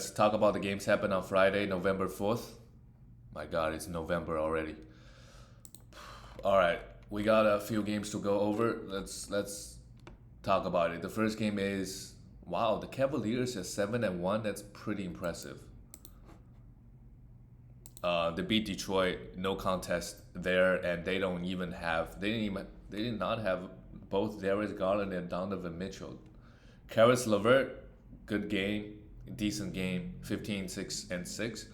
Let's talk about the games happened on Friday, November 4th. My God, it's November already. All right, we got a few games to go over. Let's talk about it. The first game is wow, the Cavaliers are 7-1. That's pretty impressive. They beat Detroit, no contest there, and they did not have both Darius Garland and Donovan Mitchell. Karis LeVert, good game, decent game, 15, 6, and 6.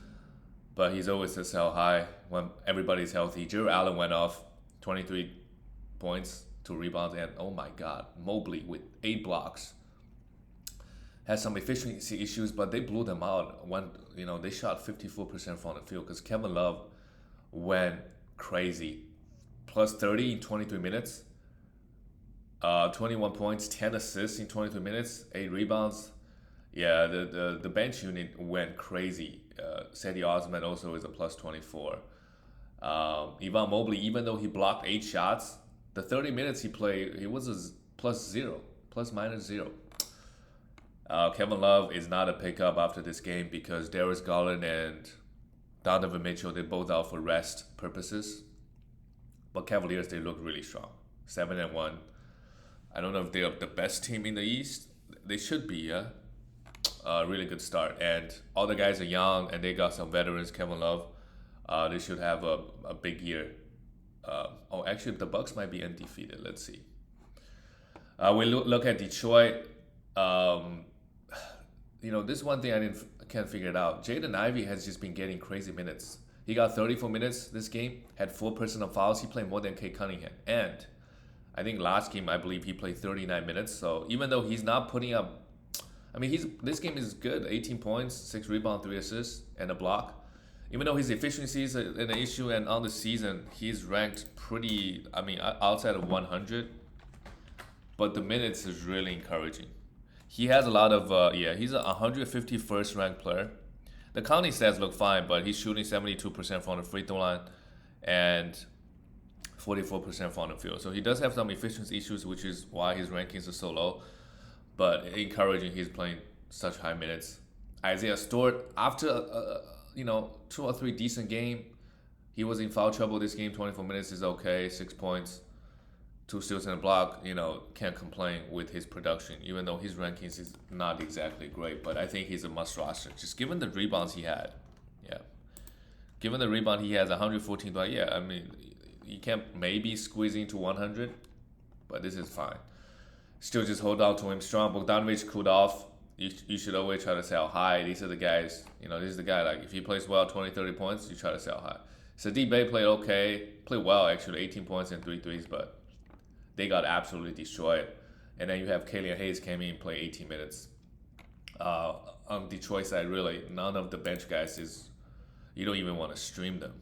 But he's always a sell high when everybody's healthy. Jared Allen went off, 23 points, 2 rebounds, and oh my God, Mobley with 8 blocks. Had some efficiency issues, but they blew them out when they shot 54% from the field because Kevin Love went crazy. Plus 30 in 23 minutes, 21 points, 10 assists in 23 minutes, 8 rebounds. Yeah, the bench unit went crazy. Sadie Osman also is a plus 24. Ivan Mobley, even though he blocked 8 shots, the 30 minutes he played, he was a plus zero, plus minus zero. Kevin Love is not a pickup after this game because Darius Garland and Donovan Mitchell, they're both out for rest purposes. But Cavaliers, they look really strong. 7-1. I don't know if they're the best team in the East. They should be, yeah. Really good start. And all the guys are young and they got some veterans, Kevin Love. They should have a big year. Actually, the Bucks might be undefeated. Let's see. We look at Detroit. This one thing can't figure it out. Jaden Ivey has just been getting crazy minutes. He got 34 minutes this game, had 4 personal fouls. He played more than Kate Cunningham. And I think last game, I believe he played 39 minutes. So even though he's not putting up, this game is good. 18 points, 6 rebounds, 3 assists, and a block. Even though his efficiency is an issue, and on the season, he's ranked outside of 100. But the minutes is really encouraging. He has a lot of, he's a 151st ranked player. The counting stats look fine, but he's shooting 72% from the free throw line and 44% from the field. So he does have some efficiency issues, which is why his rankings are so low. But encouraging, he's playing such high minutes. Isaiah Stewart, after 2 or 3 decent game, he was in foul trouble this game. 24 minutes is okay, 6 points. 2 steals and a block, can't complain with his production, even though his rankings is not exactly great. But I think he's a must roster. Just given the rebounds he had. Yeah. Given the rebound he has, 114, but you can maybe squeeze into 100, but this is fine. Still just hold on to him strong. Bogdanovic cooled off. You should always try to sell high. These are the guys, this is the guy, like, if he plays well, 20, 30 points, you try to sell high. Saddiq Bey played okay. Played well, actually, 18 points and 3 threes, but they got absolutely destroyed. And then you have Killian Hayes came in and played 18 minutes. On Detroit side, really, none of the bench guys you don't even want to stream them.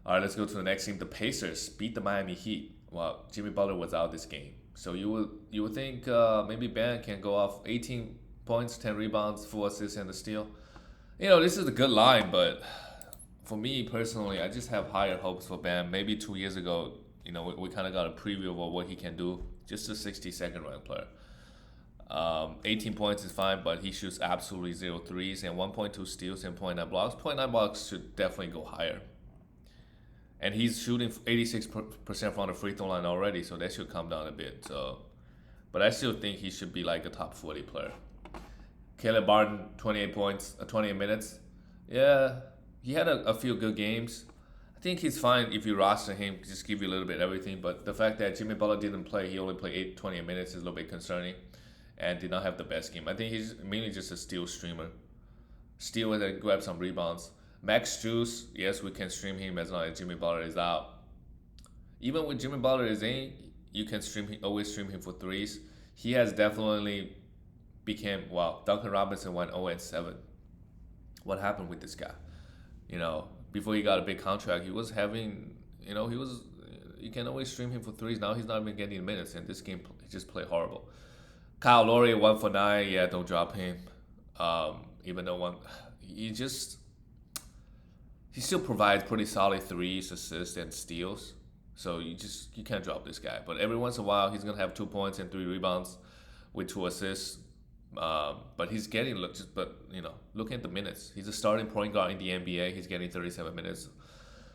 All right, let's go to the next team. The Pacers beat the Miami Heat. Well, Jimmy Butler was out this game. So you would think maybe Bam can go off 18 points, 10 rebounds, 4 assists, and a steal. This is a good line, but for me personally, I just have higher hopes for Bam. Maybe 2 years ago, we kind of got a preview of what he can do. Just a 62nd ranked player. 18 points is fine, but he shoots absolutely 0 threes and 1.2 steals and 0.9 blocks. 0.9 blocks should definitely go higher. And he's shooting 86% from the free throw line already, so that should come down a bit. But I still think he should be like a top 40 player. Caleb Barton, 28 points, 28 minutes. Yeah, he had a few good games. I think he's fine if you roster him, just give you a little bit of everything. But the fact that Jimmy Butler didn't play, he only played 28 minutes is a little bit concerning. And did not have the best game. I think he's mainly just a steal streamer. Steal and then grab some rebounds. Max Juice, yes, we can stream him as long as Jimmy Butler is out. Even when Jimmy Butler is in, you can always stream him for threes. He has definitely became, Duncan Robinson went 0-7. What happened with this guy? Before he got a big contract, he was having, you can always stream him for threes. Now he's not even getting minutes, and this game he just played horrible. Kyle Lowry, 1 for 9. Yeah, don't drop him. Even though he still provides pretty solid threes, assists, and steals. So you can't drop this guy. But every once in a while, he's gonna have 2 points and 3 rebounds with 2 assists. But he's getting looking at the minutes, he's a starting point guard in the NBA. He's getting 37 minutes.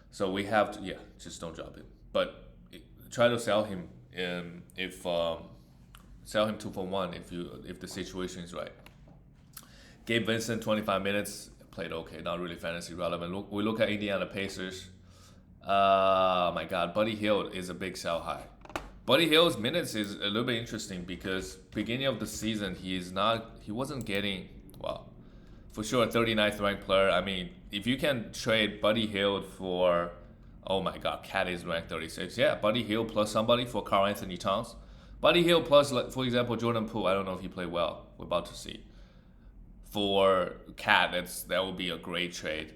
So we have to, just don't drop him. But try to sell him if sell him 2 for 1 if the situation is right. Gabe Vincent, 25 minutes, played okay, not really fantasy relevant. We look at Indiana Pacers. My God, Buddy Hield is a big sell high. Buddy Hield's minutes is a little bit interesting because beginning of the season he wasn't getting, well, for sure a 39th ranked player. I mean, if you can trade Buddy Hield for, oh my God, Cat is ranked 36. Yeah, Buddy Hield plus somebody for Karl Anthony Towns. Buddy Hield plus, for example, Jordan Poole. I don't know if he played well. We're about to see. For Cat, that would be a great trade.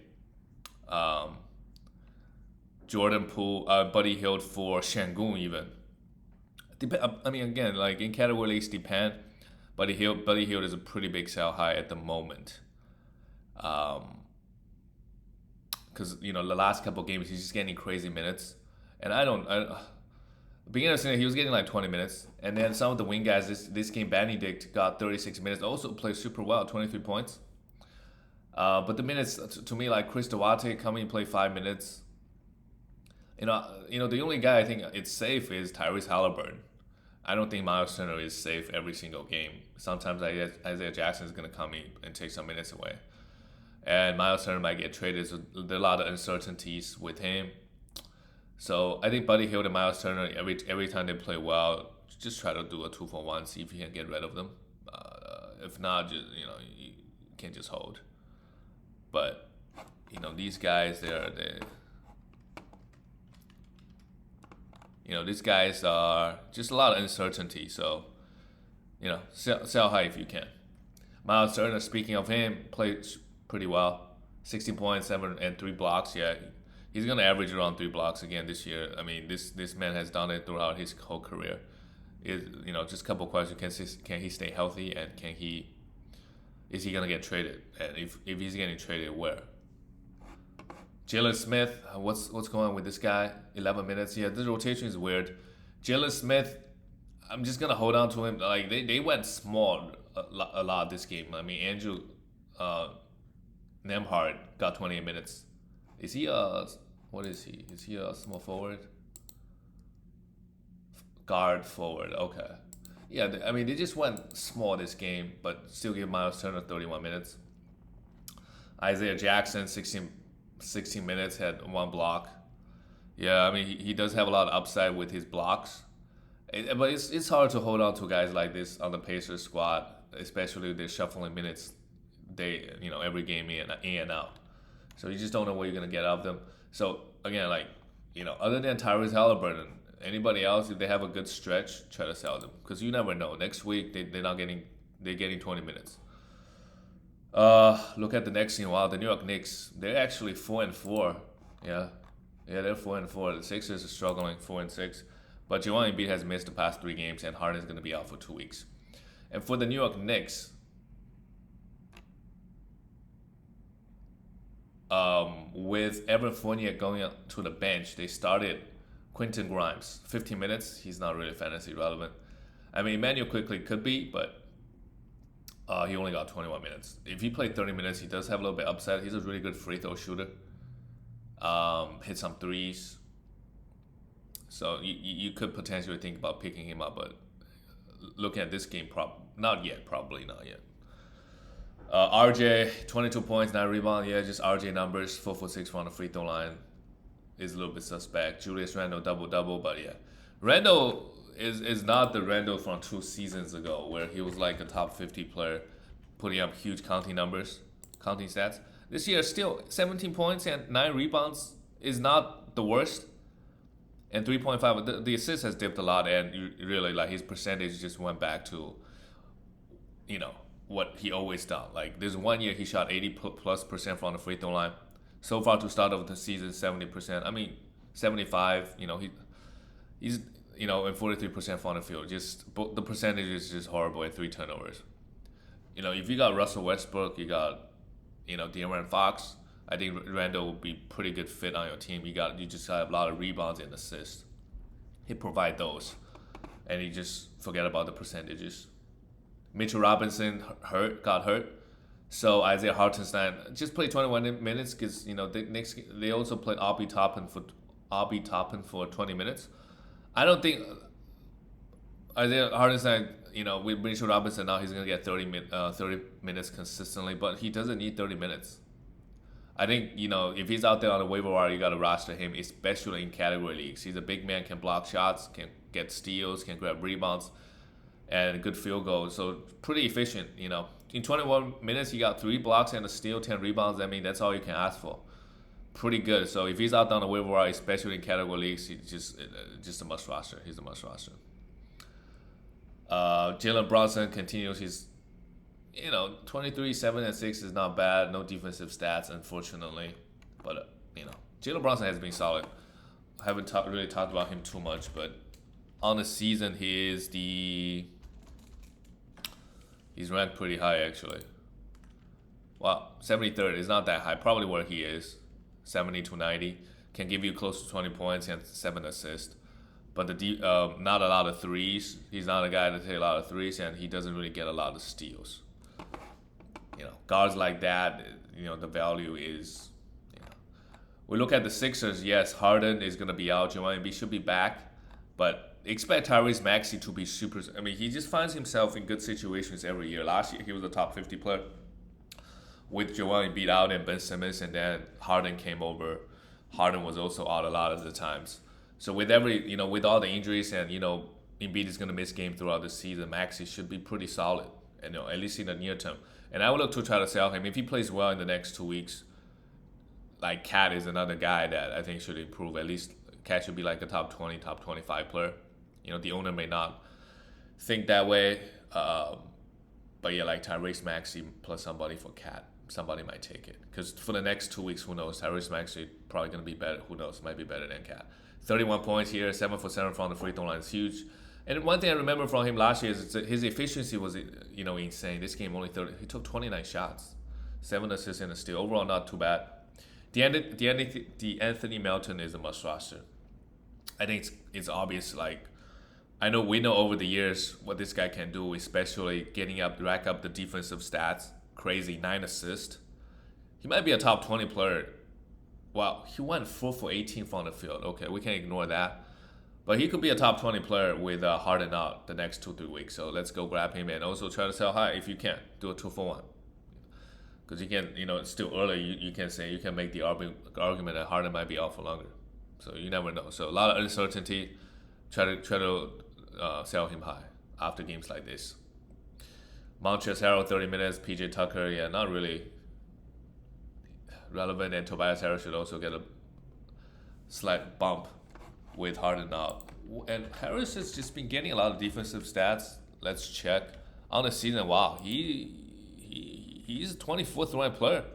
Jordan Poole, Buddy Hield for Şengün even. I mean, again, like in category leagues depend. Buddy Hield is a pretty big sell high at the moment. Because the last couple of games he's just getting crazy minutes, and beginning of the season he was getting like 20 minutes, and then some of the wing guys this game Benedict got 36 minutes, also played super well, 23 points. But the minutes to me, like Chris Duarte coming and play 5 minutes. The only guy I think it's safe is Tyrese Halliburton. I don't think Miles Turner is safe every single game. Sometimes Isaiah Jackson is going to come in and take some minutes away. And Miles Turner might get traded, so there are a lot of uncertainties with him. So I think Buddy Hield and Miles Turner, every time they play well, just try to do a 2 for 1, see if you can get rid of them. If not, just you can just hold. But these guys, these guys are just a lot of uncertainty. So sell high if you can. Miles Turner, speaking of him, played pretty well. 16 points, 7 and 3 blocks. Yeah, he's gonna average around 3 blocks again this year. I mean, this man has done it throughout his whole career. Just a couple questions: can he stay healthy, and is he gonna get traded? And if he's getting traded, where? Jalen Smith, what's going on with this guy? 11 minutes. Yeah, the rotation is weird. Jalen Smith, I'm just gonna hold on to him. Like they went small a lot this game. I mean, Andrew Nemhard got 28 minutes. Is he what is he? Is he a small forward? Guard forward. Okay. Yeah, I mean they just went small this game, but still give Miles Turner 31 minutes. Isaiah Jackson 16 minutes, had 1 block. Yeah, I mean he does have a lot of upside with his blocks, but it's hard to hold on to guys like this on the Pacers squad, especially if they're shuffling minutes. Every game in and out, so you just don't know what you're gonna get out of them. So again, other than Tyrese Halliburton, anybody else, if they have a good stretch, try to sell them because you never know. Next week they're getting 20 minutes. Look at the next team. Wow, the New York Knicks. They're actually 4-4. Yeah, they're 4-4. The Sixers are struggling 4-6, but Joel Embiid has missed the past 3 games, and Harden's gonna be out for 2 weeks. And for the New York Knicks, with Evan Fournier going to the bench, they started Quentin Grimes. 15 minutes. He's not really fantasy relevant. I mean, Emmanuel quickly could be, but he only got 21 minutes. If he played 30 minutes, he does have a little bit upside. He's a really good free throw shooter. Hit some threes. So you could potentially think about picking him up, but looking at this game, probably not yet. RJ, 22 points, 9 rebounds. Yeah, just RJ numbers. 4 for 6 from the free throw line is a little bit suspect. Julius Randle double, but yeah, Randle is not the Randle from 2 seasons ago where he was like a top 50 player, putting up huge counting stats. This year, still 17 points and 9 rebounds is not the worst. And 3.5, the assist has dipped a lot, and you really his percentage just went back to, what he always done. Like there's 1 year he shot 80+% from the free throw line. So far to start of the season, 70%. I mean, 75. He's and 43% from the field. Just the percentage is just horrible and 3 turnovers. If you got Russell Westbrook, you got De'Aaron Fox. I think Randle will be pretty good fit on your team. You just have a lot of rebounds and assists. He provide those, and you just forget about the percentages. Mitchell Robinson got hurt. So Isaiah Hartenstein just played 21 minutes because they also played Obi Toppin for 20 minutes. I don't think Isaiah Hartenstein, with Mitchell Robinson now he's gonna get 30 minutes consistently, but he doesn't need 30 minutes. I think if he's out there on the waiver wire, you gotta roster him, especially in category leagues. He's a big man, can block shots, can get steals, can grab rebounds, and a good field goal. So pretty efficient. In 21 minutes, he got 3 blocks and a steal, 10 rebounds. I mean, that's all you can ask for. Pretty good. So if he's out there on the waiver wire, especially in category leagues, he's just a must roster. He's a must roster. Jalen Brunson continues his 23, 7, and 6 is not bad. No defensive stats, unfortunately. But, Jalen Brunson has been solid. I haven't really talked about him too much, but on the season, he's ranked pretty high, actually. Wow, 73rd is not that high. Probably where he is. 70 to 90. Can give you close to 20 points and 7 assists. But not a lot of threes. He's not a guy to take a lot of threes, and he doesn't really get a lot of steals. Guards like that, the value is. We look at the Sixers. Yes, Harden is gonna be out. Joel Embiid should be back, but expect Tyrese Maxey to be super. I mean, he just finds himself in good situations every year. Last year, he was a top 50 player with Joel Embiid out and Ben Simmons, and then Harden came over. Harden was also out a lot of the times. So with with all the injuries and Embiid is gonna miss game throughout the season, Maxey should be pretty solid, at least in the near term. And I would look to try to sell him if he plays well in the next 2 weeks. Like Cat is another guy that I think should improve. At least Cat should be like a top 20, top 25 player. The owner may not think that way, but yeah, like Tyrese Maxey plus somebody for Cat, somebody might take it. Because for the next 2 weeks, who knows? Tyrese Maxey probably gonna be better. Who knows? Might be better than Cat. 31 points here, 7 for 7 from the free throw line is huge. And one thing I remember from him last year is his efficiency was insane. This game only 30. He took 29 shots, 7 assists and a steal. Overall, not too bad. The Anthony Melton is a must roster. I think it's obvious. Like we know over the years what this guy can do, especially rack up the defensive stats. Crazy 9 assists. He might be a top 20 player. Wow, he went 4 for 18 from the field. Okay, we can ignore that. But he could be a top 20 player with Harden out the next 2-3 weeks. So let's go grab him and also try to sell high if you can. Do a 2-for-1. Because you can, it's still early. You can make the argument that Harden might be out for longer. So you never know. So a lot of uncertainty. Try to sell him high after games like this. Montrezl Harrell 30 minutes. PJ Tucker, yeah, not really relevant. And Tobias Harris should also get a slight bump with Harden out. And Harris has just been getting a lot of defensive stats. Let's check. On the season, wow, he's a 24th ranked player.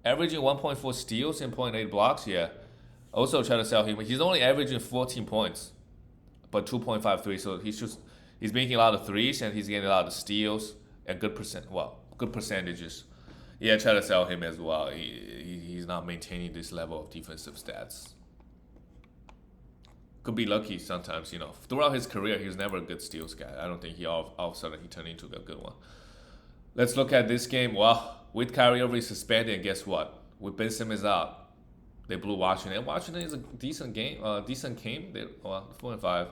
Averaging 1.4 steals and 0.8 blocks, yeah. Also try to sell him. He's only averaging 14 points, but 2.5 threes. So he's making a lot of threes and he's getting a lot of steals and good percentages. Yeah, try to sell him as well. He's not maintaining this level of defensive stats. Could be lucky sometimes, Throughout his career, he was never a good steals guy. I don't think he all of a sudden he turned into a good one. Let's look at this game. Well, with Kyrie Irving suspended, and guess what? With Ben Simmons out, they blew Washington. And Washington is a decent game. They're 4-5.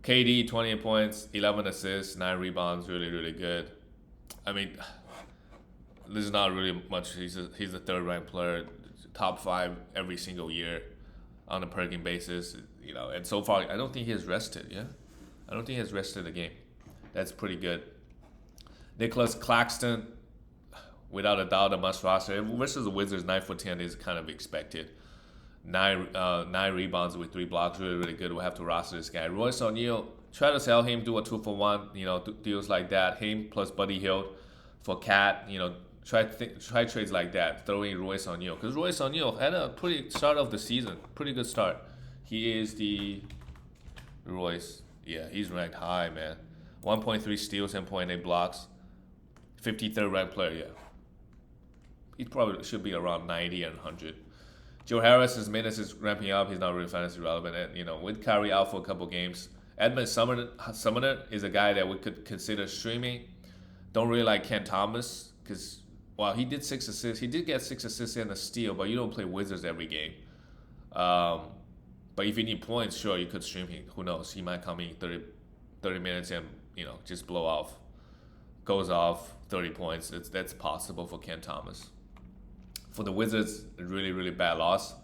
KD 28 points, 11 assists, 9 rebounds. Really, really good. I mean, this is not really much. He's a third-ranked player, top 5 every single year on a per game basis, and so far I don't think he has rested. Yeah, I don't think he has rested a game. That's pretty good. Nicholas Claxton, without a doubt, a must roster versus the Wizards. 9 for 10 is kind of expected. 9 rebounds with 3 blocks, really really good. We'll have to roster this guy. Royce O'Neal, try to sell him, do a 2-for-1. Deals like that. Him plus Buddy Hield for Cat. Try trades like that. Throw in Royce O'Neal. Because Royce O'Neal had a pretty start of the season. Pretty good start. He is the Royce. Yeah, he's ranked high, man. 1.3 steals and 0.8 blocks. 53rd ranked player, yeah. He probably should be around 90 and 100. Joe Harris, his minutes is ramping up. He's not really fantasy relevant. And, with Kyrie out for a couple games, Summoner is a guy that we could consider streaming. Don't really like Ken Thomas because while he did 6 assists, he did get 6 assists and a steal, but you don't play Wizards every game. Um, but if you need points, sure, you could stream him. Who knows? He might come in 30 minutes and just blow off, goes off 30 points. That's possible for Ken Thomas. For the Wizards, a really, really bad loss.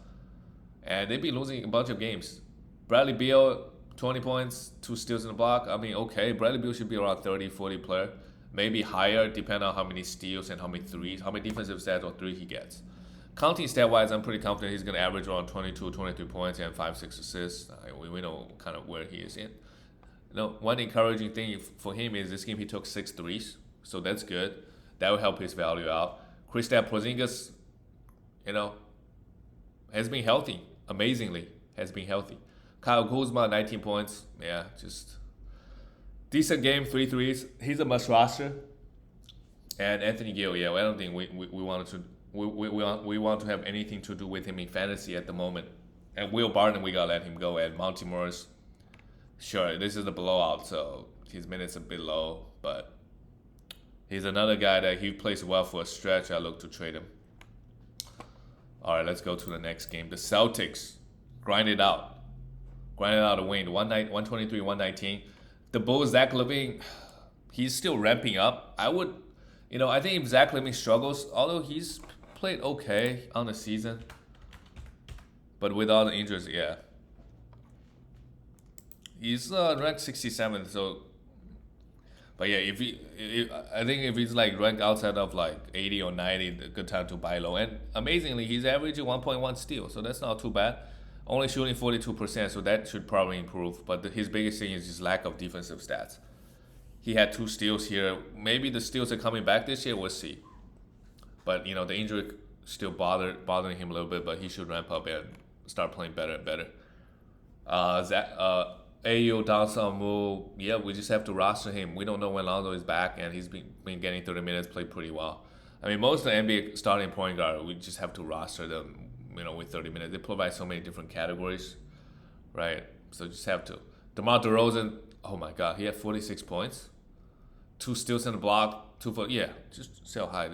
And they've been losing a bunch of games. Bradley Beal, 20 points, 2 steals in the block. I mean, okay, Bradley Beal should be around 30, 40 player. Maybe higher, depending on how many steals and how many threes, how many defensive stats or three he gets. Counting stat-wise, I'm pretty confident he's going to average around 22, 23 points and 5, 6 assists. We know kind of where he is in. One encouraging thing for him is this game he took 6 threes, so that's good. That will help his value out. Kristaps Porzingis, has been healthy, amazingly, has been healthy. Kyle Kuzma, 19 points. Yeah, just decent game, 3 threes. He's a must roster. And Anthony Gill, I don't think we want to have anything to do with him in fantasy at the moment. And Will Barton, we gotta let him go. And Monty Morris, sure, this is a blowout, so his minutes a bit low, but he's another guy that he plays well for a stretch. I look to trade him. All right, let's go to the next game. The Celtics grinded out a win, 123-119. The Bulls, Zach LaVine, he's still ramping up. I think if Zach LaVine struggles, although he's played okay on the season, but with all the injuries, yeah. He's ranked 67th, so. But yeah, I think if he's like ranked outside of like 80 or 90, a good time to buy low. And amazingly, he's averaging 1.1 steal, so that's not too bad. Only shooting 42%, so that should probably improve. But his biggest thing is just lack of defensive stats. He had 2 steals here. Maybe the steals are coming back this year. We'll see. But the injury still bothering him a little bit. But he should ramp up and start playing better and better. Ayo Dansamu, yeah, we just have to roster him. We don't know when Lonzo is back, and he's been getting 30 minutes, played pretty well. I mean, most of the NBA starting point guard, we just have to roster them, with 30 minutes. They provide so many different categories, right? So just have to. DeMar DeRozan, oh my God, he had 46 points, 2 steals in the block, 2 foot. Yeah, just sell high.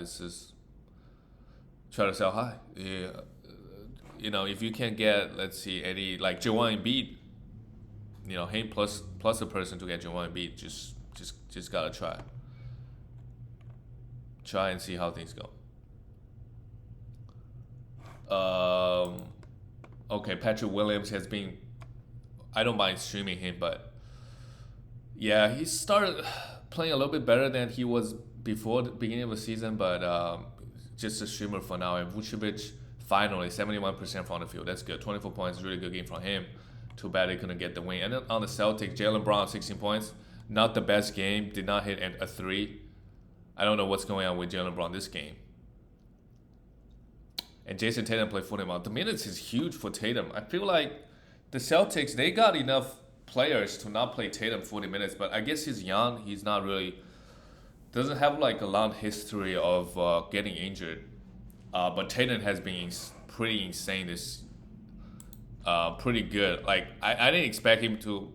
Try to sell high. Yeah, if you can get, let's see, any like Joel Embiid. Him plus a person to get Joel Embiid, just gotta try. Try and see how things go. Okay, Patrick Williams has been. I don't mind streaming him, but yeah, he started playing a little bit better than he was before the beginning of the season, but just a streamer for now. And Vucevic finally 71% from the field. That's good. 24 points, really good game from him. Too bad they couldn't get the win. And then on the Celtics, Jaylen Brown, 16 points. Not the best game. Did not hit a 3. I don't know what's going on with Jaylen Brown this game. And Jason Tatum played 40 minutes. The minutes is huge for Tatum. I feel like the Celtics, they got enough players to not play Tatum 40 minutes. But I guess he's young. He's not really... Doesn't have like a long history of getting injured. But Tatum has been pretty insane this pretty good. Like I didn't expect him to.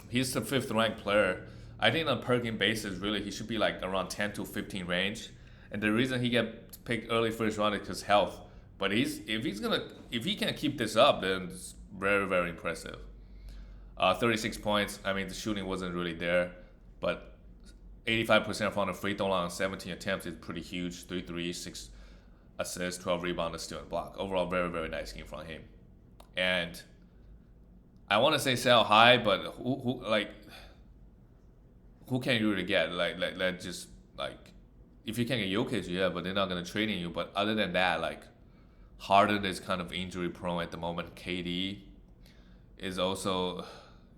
He's the 5th ranked player. I think on per game basis, really, he should be like around 10 to 15 range. And the reason he get picked early first round is because health. But if he can keep this up, then it's very, very impressive. 36 points. I mean, the shooting wasn't really there, but 85% from the free throw line on 17 attempts is pretty huge. 3 threes, 6 assists, 12 rebounds, steal and block. Overall, very, very nice game from him. And I want to say sell high, but who can you really get? Like just like if you can get Jokic, yeah, but they're not gonna trade in you. But other than that, like Harden is kind of injury prone at the moment. KD is also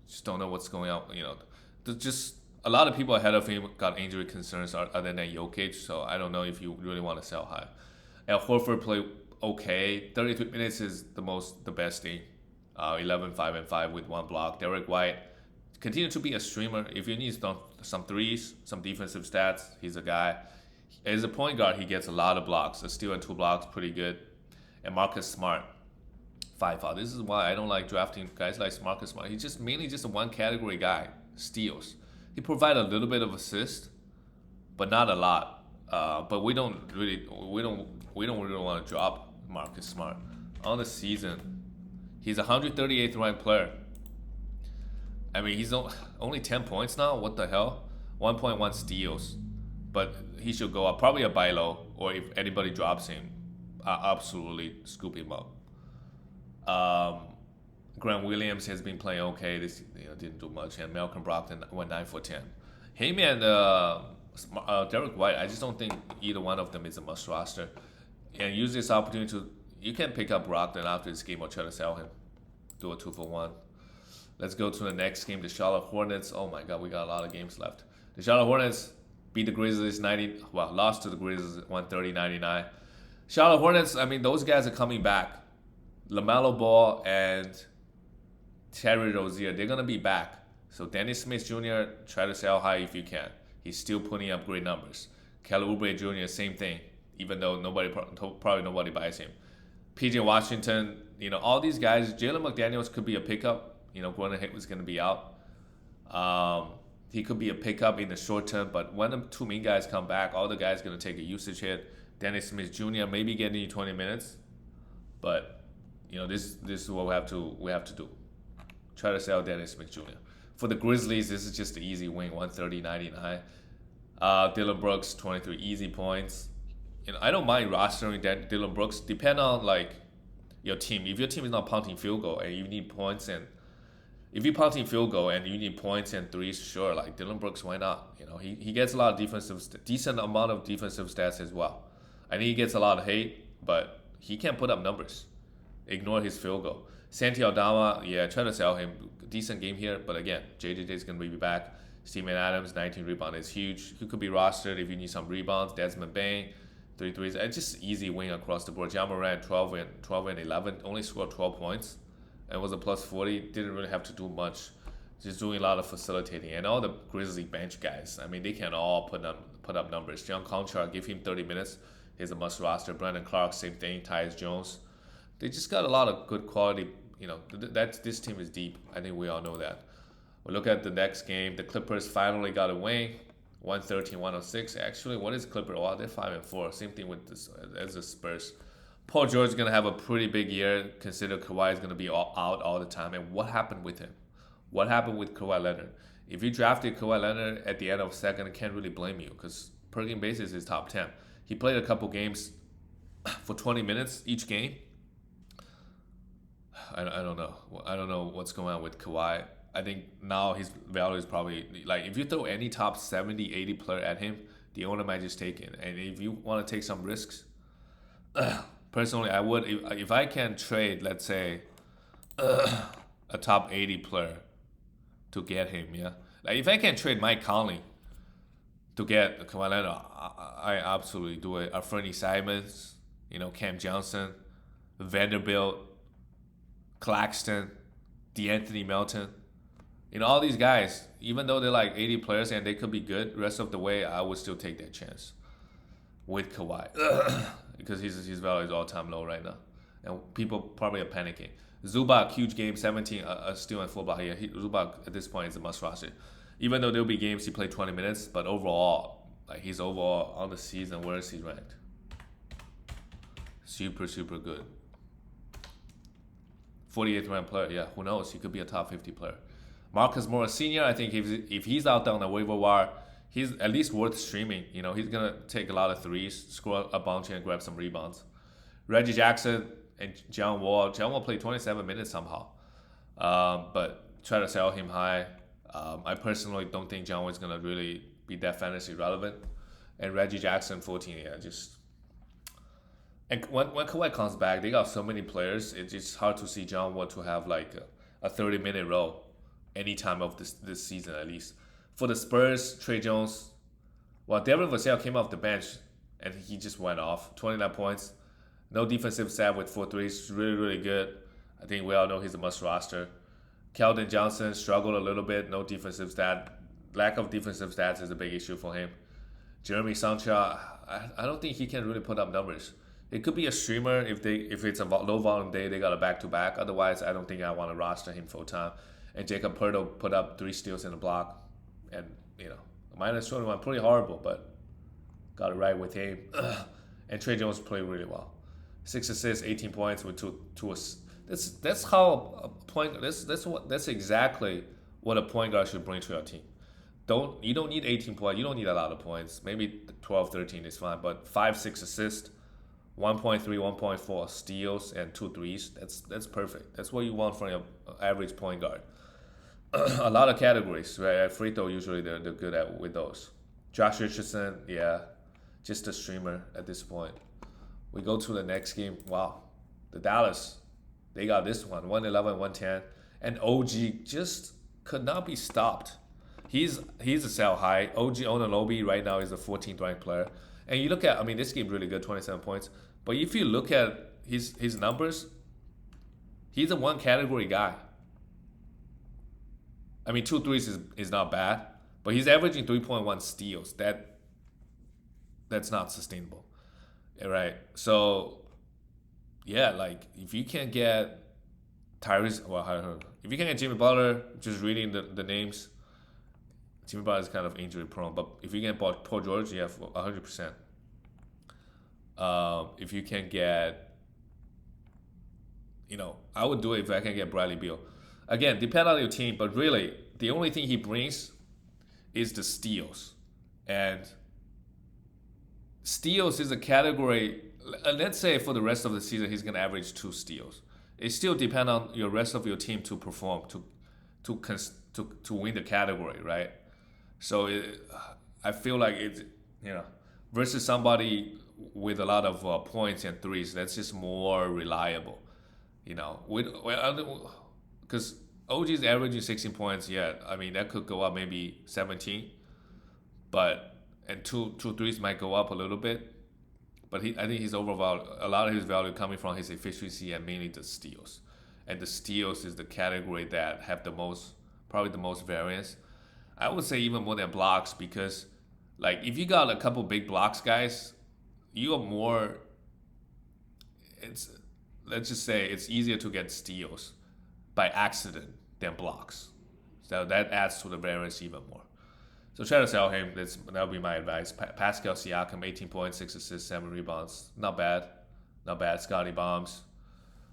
just don't know what's going on. There's just a lot of people ahead of him got injury concerns other than Jokic. So I don't know if you really want to sell high. And Horford played okay. 33 minutes is the best thing. 11, 5, and 5 with 1 block. Derek White continue to be a streamer. If you need some threes, some defensive stats, he's a guy. As a point guard, he gets a lot of blocks. A steal and 2 blocks, pretty good. And Marcus Smart, 5 foul. This is why I don't like drafting guys like Marcus Smart. He's just mainly just a one category guy. Steals. He provides a little bit of assist, but not a lot. But we don't really want to drop Marcus Smart on the season. He's a 138th ranked player. I mean, he's only 10 points now. What the hell? 1.1 steals, but he should go up probably a buy low, or if anybody drops him, absolutely scoop him up. Grant Williams has been playing okay. This didn't do much, and Malcolm Brogdon went 9 for 10. Him and Derek White, I just don't think either one of them is a must roster. And use this opportunity to you can pick up Brogdon after this game or try to sell him, do a 2-for-1. Let's go to the next game, the Charlotte Hornets. Oh my God, we got a lot of games left. The Charlotte Hornets beat the Grizzlies lost to the Grizzlies 130-99. Charlotte Hornets, I mean, those guys are coming back. LaMelo Ball and Terry Rozier, they're going to be back. So Dennis Smith Jr., try to sell high if you can. He's still putting up great numbers. Kelly Oubre Jr., same thing, even though probably nobody buys him. PJ Washington, all these guys, Jalen McDaniels could be a pickup. Gordon Hayward's going to be out. He could be a pickup in the short term, but when the two main guys come back, all the guys going to take a usage hit. Dennis Smith Jr. maybe getting you 20 minutes, but this is what we have to do. Try to sell Dennis Smith Jr. For the Grizzlies, this is just an easy win, 130-99. Dylan Brooks, 23 easy points. I don't mind rostering Dylan Brooks. Depend on your team. If your team is not punting field goal and you need points, and if you're punting field goal and you need points and threes, sure, like Dylan Brooks, why not? He gets a lot of decent amount of defensive stats as well. I think he gets a lot of hate, but he can put up numbers. Ignore his field goal. Santi Aldama, try to sell him. Decent game here, but again, JJJ is going to be back. Steven Adams, 19 rebound is huge. He could be rostered if you need some rebounds. Desmond Bain, 3 threes. And just easy win across the board. Ja Morant, 12 and 11, only scored 12 points. And was a plus 40. Didn't really have to do much. Just doing a lot of facilitating. And all the Grizzly bench guys, I mean, they can all put up numbers. John Conchar, give him 30 minutes. He's a must roster. Brandon Clark, same thing. Tyus Jones. They just got a lot of good quality. This team is deep. I think we all know that. We look at the next game. The Clippers finally got a win, 113-106. Actually, what is Clippers? Well, they're 5-4. Same thing with this as the Spurs. Paul George is gonna have a pretty big year. Consider Kawhi is gonna be out all the time. And what happened with him? What happened with Kawhi Leonard? If you drafted Kawhi Leonard at the end of second, I can't really blame you because per game basis is top 10. He played a couple games for 20 minutes each game. I don't know. I don't know what's going on with Kawhi. I think now his value is probably if you throw any top 70, 80 player at him, the owner might just take it. And if you want to take some risks, personally, I would. If I can trade, let's say, a top 80 player to get him, if I can trade Mike Conley to get Kawhi Leonard, I absolutely do it. Fernie Simons, Cam Johnson, Vanderbilt, Claxton, DeAnthony Melton. All these guys, even though they're 80 players and they could be good, the rest of the way, I would still take that chance with Kawhi because his value is all-time low right now. And people probably are panicking. Zubac, huge game, 17, steal and full block here. Zubac, at this point, is a must roster. Even though there'll be games he played 20 minutes, but overall, he's overall on the season, where is he ranked? Super, super good. 48th ranked player, who knows? He could be a top 50 player. Marcus Morris Sr., I think if he's out there on the waiver wire, he's at least worth streaming. He's going to take a lot of threes, score a bunch, and grab some rebounds. Reggie Jackson and John Wall. John Wall played 27 minutes somehow. But try to sell him high. I personally don't think John Wall is going to really be that fantasy relevant. And Reggie Jackson, 14, just... And when Kawhi comes back, they got so many players. It's just hard to see John Wall to have a 30-minute role any time of this season at least. For the Spurs, Trey Jones, Devin Vassell came off the bench and he just went off. 29 points, no defensive stat with 4 threes. Really, really good. I think we all know he's a must roster. Keldon Johnson struggled a little bit. No defensive stat. Lack of defensive stats is a big issue for him. Jeremy Sancha, I don't think he can really put up numbers. It could be a streamer if it's a low volume day, they got a back to back. Otherwise, I don't think I want to roster him full time. And Jacob Pertl put up 3 steals in a block, and minus 21, pretty horrible, but got it right with him. And Trey Jones played really well, 6 assists, 18 points with two assists. That's how a point. That's exactly what a point guard should bring to your team. You don't need 18 points. You don't need a lot of points. Maybe 12, 13 is fine, but 5, 6 assists, 1.3, 1.4 steals, and 2 threes. That's perfect. That's what you want from your average point guard. A lot of categories, right? Free throw usually they're good at with those. Josh Richardson, yeah, just a streamer at this point. We go to the next game. Wow, the Dallas, they got this one, 111, 110, and OG just could not be stopped. He's a sell high. OG Onunobi right now is the 14th ranked player. And you look at, this game really good, 27 points. But if you look at his numbers, he's a one category guy. 2 threes is not bad, but he's averaging 3.1 steals. That's not sustainable, right? So, yeah, like if you can't get Tyrese, if you can't get Jimmy Butler, just reading the names, Jimmy Butler is kind of injury prone. But if you can get Paul George, yeah, 100%. If you can get, I would do it if I can get Bradley Beal. Again, depend on your team, but really, the only thing he brings is the steals. And steals is a category, let's say for the rest of the season, he's going to average 2 steals. It still depends on your rest of your team to perform, to win the category, right? So I feel like it's, versus somebody with a lot of points and threes, that's just more reliable, because OG's averaging 16 points, yeah. That could go up maybe 17, and two threes might go up a little bit, but I think he's overvalued. A lot of his value coming from his efficiency and mainly the steals, and the steals is the category that have probably the most variance. I would say even more than blocks, because like if you got a couple big blocks guys, you are more. Let's just say it's easier to get steals by accident than blocks. So that adds to the variance even more. So try to sell him. That would be my advice. Pascal Siakam, 18 points, 6 assists, 7 rebounds. Not bad. Scotty Bombs.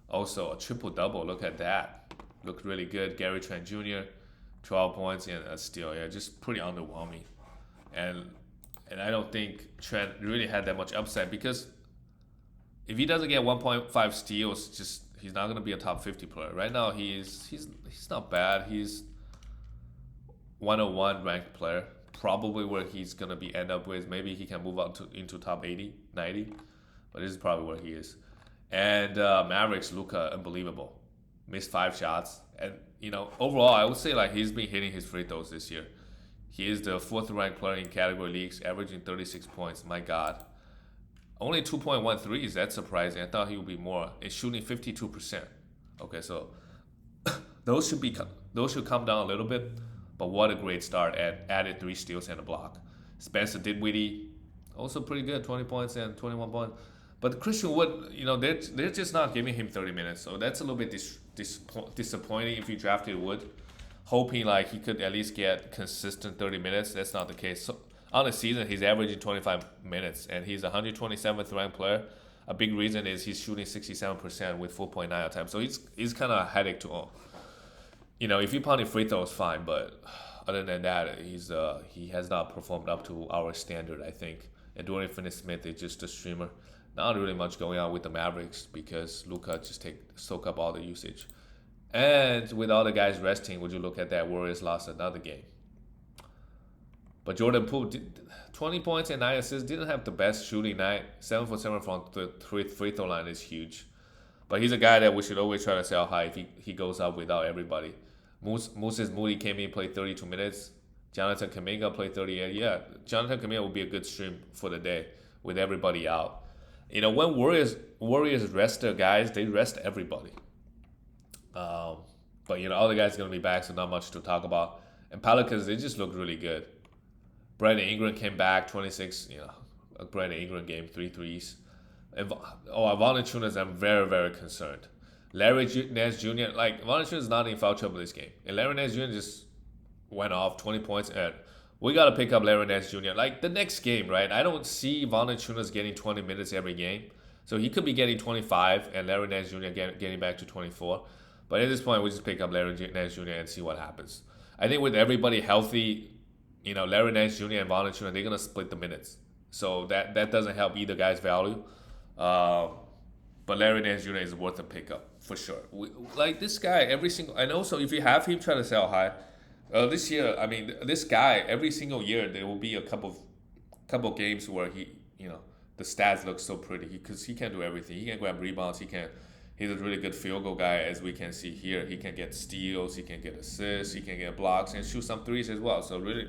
Also a triple-double. Look at that. Looked really good. Gary Trent Jr., 12 points and a steal. Yeah, just pretty underwhelming. And I don't think Trent really had that much upside, because if he doesn't get 1.5 steals, he's not going to be a top 50 player. Right now, he's not bad. He's 101 ranked player, probably where he's going to be end up with. Maybe he can move out into top 80, 90, but this is probably where he is. And Mavericks, Luka, unbelievable. Missed 5 shots. And, overall, I would say like he's been hitting his free throws this year. He is the 4th ranked player in category leagues, averaging 36 points. My God. Only 2.1 threes, that's surprising. I thought he would be more. It's shooting 52%. Okay, so those should come down a little bit. But what a great start. Added 3 steals and a block. Spencer Dinwiddie, also pretty good, 20 points and 21 points. But Christian Wood, they're just not giving him 30 minutes. So that's a little bit disappointing if you drafted Wood. Hoping like he could at least get consistent 30 minutes. That's not the case. So on the season, he's averaging 25 minutes, and he's 127th ranked player. A big reason is he's shooting 67% with 4.9 at time. So he's kind of a headache to own. If you pound free throws, fine, but other than that, he has not performed up to our standard, I think. And Dorian Finney-Smith is just a streamer. Not really much going on with the Mavericks because Luka just soak up all the usage. And with all the guys resting, would you look at that? Warriors lost another game. But Jordan Poole, 20 points and 9 assists, didn't have the best shooting night. 7 for 7 from the free throw line is huge. But he's a guy that we should always try to sell high if he goes up without everybody. Moses Moody came in, played 32 minutes. Jonathan Kuminga played 38. Yeah, Jonathan Kuminga will be a good stream for the day with everybody out. When Warriors rest their guys, they rest everybody. But all the guys are going to be back, so not much to talk about. And Pelicans, they just look really good. Brandon Ingram came back, 26, a Brandon Ingram game, 3 threes. Valanciunas, I'm very, very concerned. Nance Jr., like, Valanciunas is not in foul trouble this game. And Larry Nance Jr. just went off 20 points, and we got to pick up Larry Nance Jr. Like, the next game, right? I don't see Valanciunas getting 20 minutes every game. So he could be getting 25 and Larry Nance Jr. Getting back to 24. But at this point, we just pick up Larry Nance Jr. and see what happens. I think with everybody healthy, Larry Nance Jr. and Valanciunas, they're going to split the minutes. So that doesn't help either guy's value. But Larry Nance Jr. is worth a pickup for sure. Like this guy, and also if you have him, try to sell high. This year, I mean, this guy every single year there will be a couple games where the stats look so pretty because he can do everything. He can grab rebounds. He's a really good field goal guy, as we can see here. He can get steals. He can get assists. He can get blocks and shoot some threes as well. So really,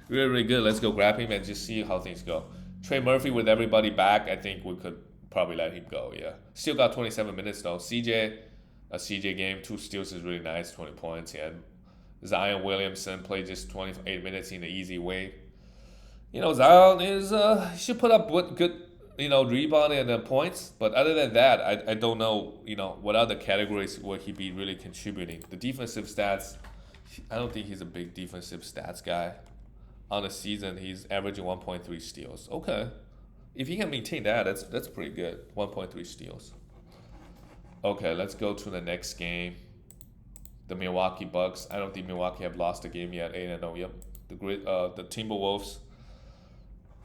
really, really good. Let's go grab him and just see how things go. Trey Murphy with everybody back, I think we could probably let him go. Yeah, still got 27 minutes though. A CJ game, 2 steals is really nice, 20 points. Yeah, Zion Williamson played just 28 minutes in the easy way. Zion is he should put up good rebound and points, but other than that, I don't know what other categories will he be really contributing. The defensive stats, I don't think he's a big defensive stats guy. On the season, he's averaging 1.3 steals. Okay, if he can maintain that, that's pretty good. 1.3 steals. Okay, let's go to the next game. The Milwaukee Bucks. I don't think Milwaukee have lost a game yet. 8-0. Yep. The Timberwolves.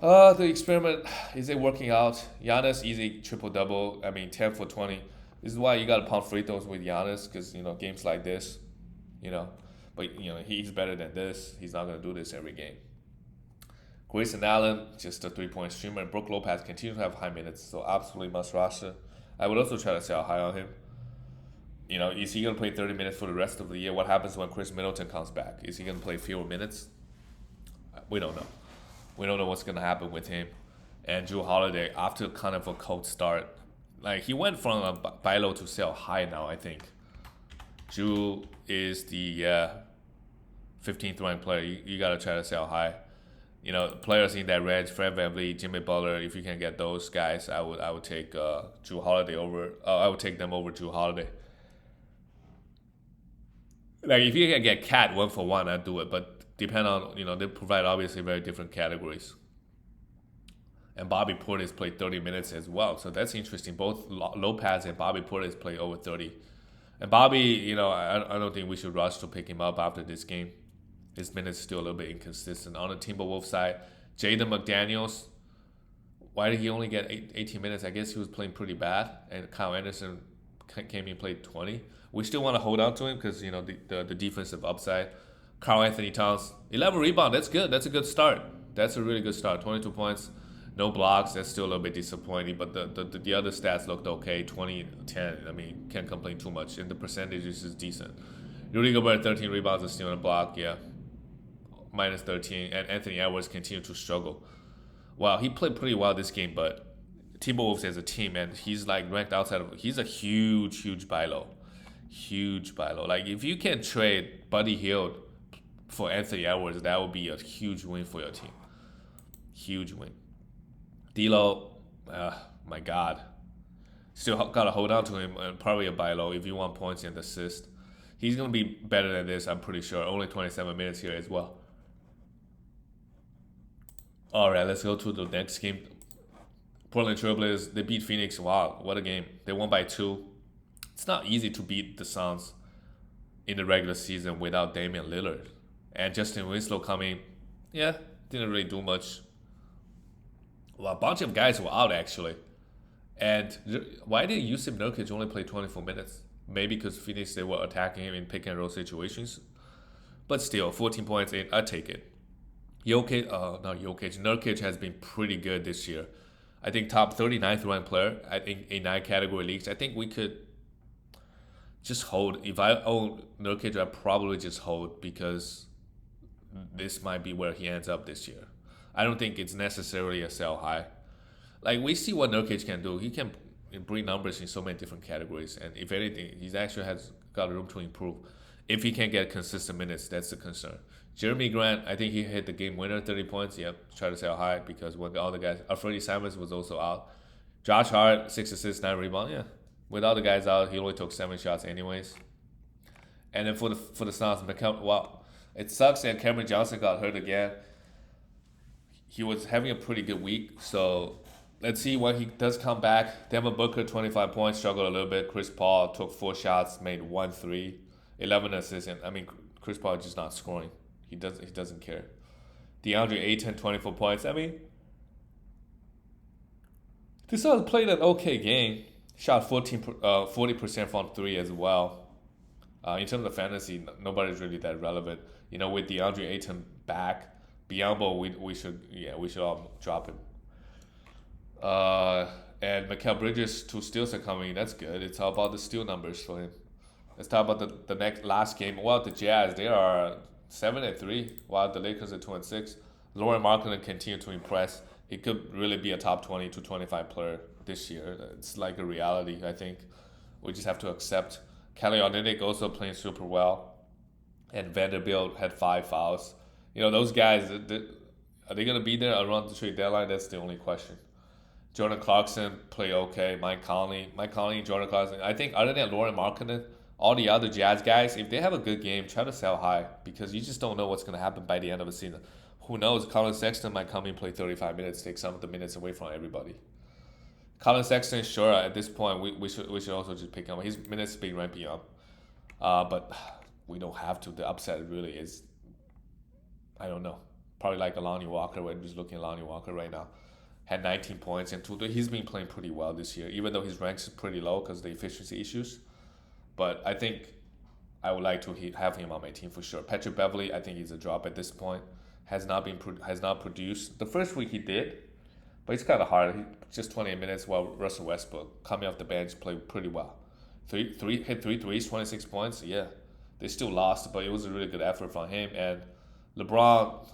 The experiment, is it working out? Giannis easy triple-double. I mean, 10 for 20. This is why you got to pump free throws with Giannis because, games like this, But, he's better than this. He's not going to do this every game. Grayson Allen, just a 3-point streamer. And Brook Lopez continues to have high minutes, so absolutely must roster. I would also try to sell high on him. Is he going to play 30 minutes for the rest of the year? What happens when Chris Middleton comes back? Is he going to play fewer minutes? We don't know. We don't know what's going to happen with him. And Drew Holiday, after kind of a cold start, like he went from a buy low to sell high now, I think. Drew is the 15th ranked player. You got to try to sell high. Players in that range, Fred VanVleet, Jimmy Butler, if you can get those guys, I would take Drew Holiday over. I would take them over Drew Holiday. Like if you can get Cat 1-for-1, I'd do it. But depend on, they provide obviously very different categories. And Bobby Portis played 30 minutes as well. So that's interesting. Both Lopez and Bobby Portis play over 30. And Bobby, I don't think we should rush to pick him up after this game. His minutes still a little bit inconsistent. On the Timberwolves side, Jaden McDaniels, why did he only get 18 minutes? I guess he was playing pretty bad. And Kyle Anderson came in and played 20. We still want to hold on to him because, the defensive upside. Karl Anthony Towns, 11 rebounds. That's good. That's a good start. That's a really good start. 22 points, no blocks. That's still a little bit disappointing. But the other stats looked okay. 20-10. I mean, can't complain too much. And the percentages is decent. Rudy Gobert, 13 rebounds and still on a block. Yeah. Minus 13. And Anthony Edwards continued to struggle. Wow, he played pretty well this game, but Timberwolves as a team, and he's like ranked outside of. He's a huge buy low. Huge buy low. Like if you can trade Buddy Hield for Anthony Edwards, that would be a huge win for your team. Huge win. D'Lo, my God. Still got to hold on to him and probably a buy low if you want points and assists. He's going to be better than this, I'm pretty sure. Only 27 minutes here as well. All right, let's go to the next game. Portland Trailblazers, they beat Phoenix. Wow, what a game. They won by 2. It's not easy to beat the Suns in the regular season without Damian Lillard. And Justin Winslow coming, didn't really do much. Well, a bunch of guys were out, actually. And why did Yusuf Nurkic only play 24 minutes? Maybe because Phoenix, they were attacking him in pick and roll situations. But still, 14 points in, I take it. Nurkic has been pretty good this year. I think top 39th ranked player, I think in 9 category leagues. I think we could just hold. If I own Nurkic, I'd probably just hold because this might be where he ends up this year. I don't think it's necessarily a sell high. Like, we see what Nurkic can do. He can bring numbers in so many different categories. And if anything, he actually has got room to improve. If he can get consistent minutes, that's the concern. Jeremy Grant, I think he hit the game winner, 30 points. Yep, try to sell high because when all the guys, Freddie Simons was also out. Josh Hart, 6 assists, 9 rebounds. Yeah. Without the guys out, he only took 7 shots anyways. And then for the Suns, well, it sucks that Cameron Johnson got hurt again. He was having a pretty good week, so let's see when he does come back. Devin Booker, 25 points, struggled a little bit. Chris Paul took 4 shots, made 1 3, 11 assists. And, I mean, Chris Paul is just not scoring. He doesn't care. DeAndre Ayton, 24 points. I mean, the Suns played an okay game. Shot 40% from 3 as well. In terms of fantasy, nobody's really that relevant. With DeAndre Ayton back, Biombo, we should all drop him. And Mikal Bridges, 2 steals are coming. That's good. It's all about the steal numbers for him. Let's talk about the last game. Well, the Jazz, they are 7-3, while the Lakers are 2-6. Lauren Markkinen continue to impress. He could really be a top 20 to 25 player this year. It's like a reality, I think. We just have to accept. Kelly Olynyk also playing super well. And Vanderbilt had 5 fouls. Those guys, are they going to be there around the trade deadline? That's the only question. Jordan Clarkson play okay. Mike Conley, Jordan Clarkson. I think other than Lauren Markkinen, all the other Jazz guys, if they have a good game, try to sell high because you just don't know what's going to happen by the end of the season. Who knows? Colin Sexton might come in and play 35 minutes, take some of the minutes away from everybody. Colin Sexton, sure, at this point, we should also just pick him. His minutes being ramping up. But we don't have to. The upset really is, I don't know, probably like Lonnie Walker. We're just looking at Lonnie Walker right now. Had 19 points and 2. He's been playing pretty well this year, even though his ranks is pretty low because of the efficiency issues. But I think I would like to have him on my team for sure. Patrick Beverley, I think he's a drop at this point. Has not produced. The first week he did, but it's kind of hard. Just 28 minutes while Russell Westbrook coming off the bench played pretty well. Hit 3 threes, 26 points. Yeah, they still lost, but it was a really good effort from him. And LeBron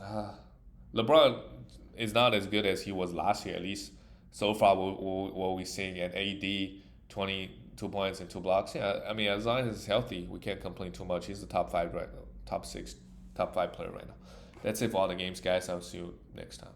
is not as good as he was last year, at least so far. What we're seeing, and AD 22 points and 2 blocks. Yeah, I mean, as long as he's healthy, we can't complain too much. He's the top 5 right now, top 5 player right now. That's it for all the games, guys. I'll see you next time.